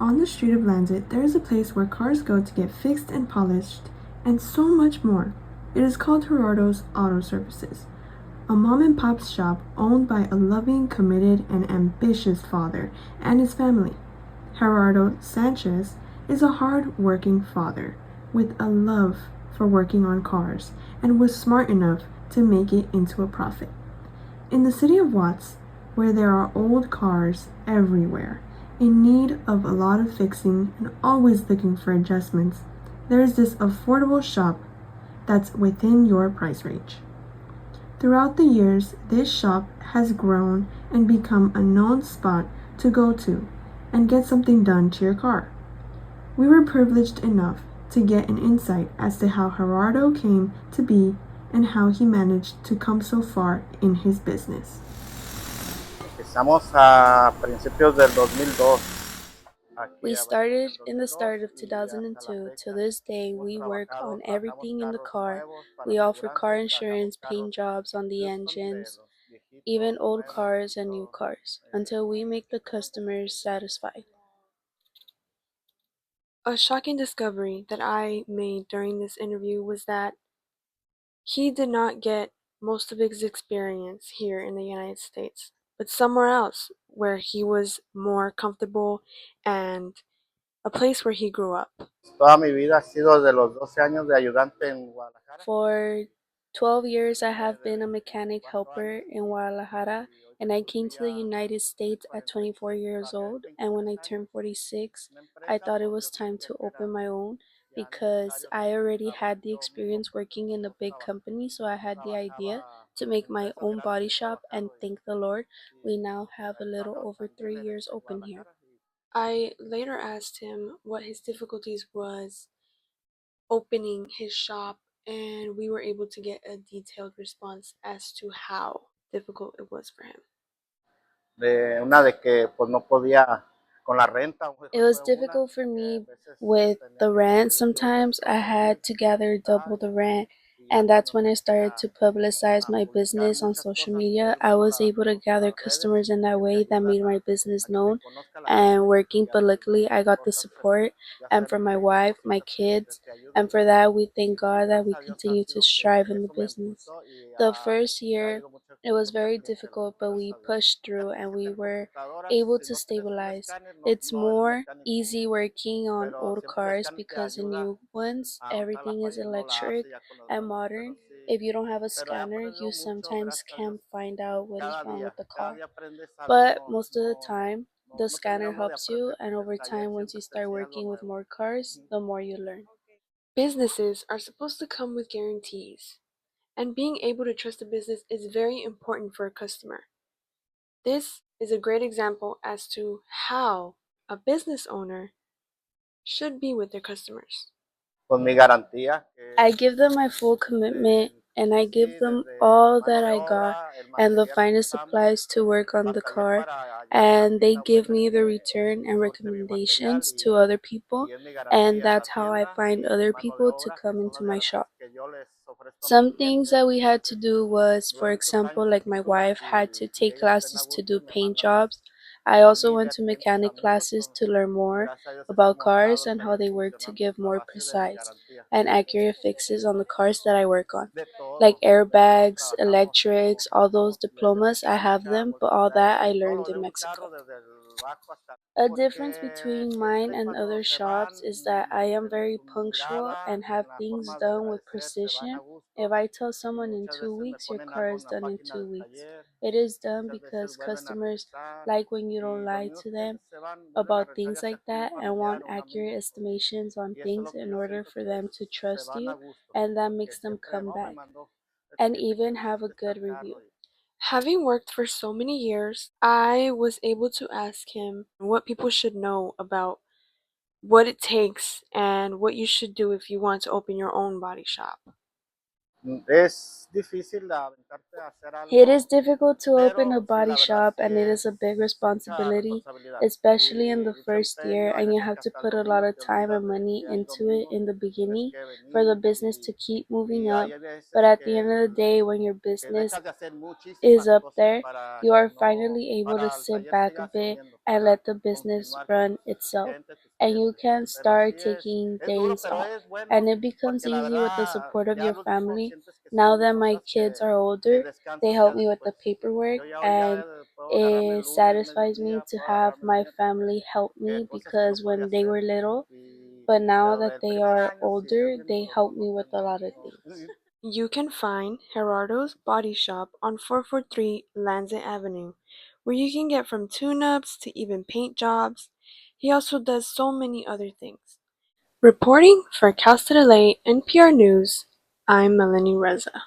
On the street of Lancet, there is a place where cars go to get fixed and polished, and so much more. It is called Gerardo's Auto Services, a mom and pop shop owned by a loving, committed, and ambitious father and his family. Gerardo Sanchez is a hard working father with a love for working on cars and was smart enough to make it into a profit. In the city of Watts, where there are old cars everywhere, in need of a lot of fixing and always looking for adjustments, there is this affordable shop that's within your price range. Throughout the years, this shop has grown and become a known spot to go to and get something done to your car. We were privileged enough to get an insight as to how Gerardo came to be and how he managed to come so far in his business. Empezamos a principios del 2002 aquí We a Valladolid en started el in the 2002 start of y hasta la 2002. To fecha this day, hemos we work trabajado, on trabajamos everything in the carros car. nuevos para We offer car aseguranzas, trabajamos insurance, carros paint jobs on the Houston de engines, los viejitos, even old nuevos, cars and new poquito, cars, until we make the customers satisfied. A shocking discovery that I made during this interview was that he did not get most of his experience here in the United States, but somewhere else where he was more comfortable and a place where he grew up. toda mi vida ha sido de los 12 años de ayudante en Guadalajara, For 12 years, I trabajé have been a de mechanic 24 helper años in Guadalajara, y and ahorita I pues came que to the ya United cumplí States at 24 46, years trabajé old. And when 23 I años turned 46, en una I empresa thought it pues was yo time sentía to que open era my own ya because necesario que I already necesitaba had the yo mismo experience pues working in a big company. So I had the idea trabajaba to en make my empresas own grandes body he shop, and trabajado thank the Lord, y we now have a he little trabajado over también 3 years en open here. Guadalajara y I later asked him what his difficulties was opening his shop, and we were able to get a detailed response as to how difficult it was for him. de una de que pues no podía con la renta, It was fue una difficult for que a me veces with tenía the que rent. pedir yo Sometimes I had to gather double rentar the rent, y ya and that's cuando when I empecé started to publicize a my publicar business on muchas social cosas, media. I subiéndolas was able to a gather las redes customers in that que te way that ayudan made my business a que te known. conozca la And gente working y a subir politically, I tus got the cosas, support, y and hacer from my pequeñas wife, my cositas que kids, te ayuden. and for that, we thank Y God that gracias we a Dios ha continue to sido que strive in the eso me business. impulsó y The first ha year, ido mucho, it was mucha very gente, difficult, but gracias we a Dios. pushed Ya through tienes and que we tener were computadoras, able si to no tienes un stabilize. escáner It's no eres more mecánico, easy working on pero old siempre el cars escáner te because in ayuda new ones, a dónde está la everything is falla y no la hace electric ya con las and nuevas, pero modern. sí, If you don't have a pero he scanner, you aprendido mucho, sometimes gracias a Dios, can't find out what is wrong with the cada car. día aprendes algo, But most of the time, the no scanner terminamos de helps you, aprender, and over el taller time, once you siempre te start enseña algo working with nuevo. more cars, the more you learn. Businesses are supposed to come with guarantees, and being able to trust a business is very important for a customer. This is a great example as to how a business owner should be with their customers. Con mi garantía, I que give them my full commitment, and I give sí, them desde all mano that de I got obra, el and the material que finest usamos, supplies to work on the batallé car, para hallar and they una give buena me the que return and soporte mi material recommendations to other people, y es mi and garantía, la that's how I tienda find y other mano de people to obra, que come son into las my shop. garantías que yo les ofrezco a mis Some things clientes that we para had que to do was, for duren muchos example, años like en mi my lugar wife had to y take ellos estén a classes to gusto do y me paint mandan jobs. I also went familia, to clientes, mechanic amigos, classes to learn y more gracias a Dios about hemos cars logrado and how seguir they work to funcionando give a more base de mi precise garantía. and accurate fixes on the cars that I work on. De Like todo, de todo airbags, trabajamos, electrics, all those desde diplomas, I have mecánica, them, but all that I multimedia, learned todo in de un Mexico. carro, desde el bajo hasta... A difference Porque between mine siempre and cuando other se shops van is that I am en very su punctual mirada, and have en la things forma de done with agradecer, se van a precision. If gusto I tell y someone in muchas 2 weeks, your ponen car algo is en la done in página two del weeks. taller, It is done muchas veces because vuelven a customers regresar like when you don't y los lie mismos to them clientes se van, vuelven a about regresar things ya sea like con un that and familiar want o un accurate amigo estimations on y eso es things lo que in yo order siento for que them to se trust van a you, gusto and that porque makes them siempre come no me back. mandó el And cliente que even have a necesite good tal carro review. y Having worked for so many years, I was able to ask him what people should know about what it takes and what you should do if you want to open your own body shop. es difícil aventarte a hacer It algo, is difficult to open a pero sí, body la verdad shop, sí and it is es a big mucha responsibility, responsabilidad especially in y the mucho first year, empeño, hay and you veces have que to hasta el put a lot domingo of te time and olvidas de money que hay into it domingo in the que tienes beginning que for the venir business to keep moving y up. hay But veces at the end of the day, when your que business dejas de hacer is muchísimas up cosas there, para you que are no, finally able to para el sit taller back a siga bit subiendo. and let the business run itself. And you can start taking days off. And it becomes easy with the support of your family. Now that my kids are older, they help me with the paperwork, and it satisfies me to have my family help me because when they were little, but now that they are older, they help me with a lot of things. You can find Gerardo's Body Shop on 443 Lansing Avenue, where you can get from tune-ups to even paint jobs. He also does so many other things. Reporting for Cal State LA NPR News, I'm Melanie Reza.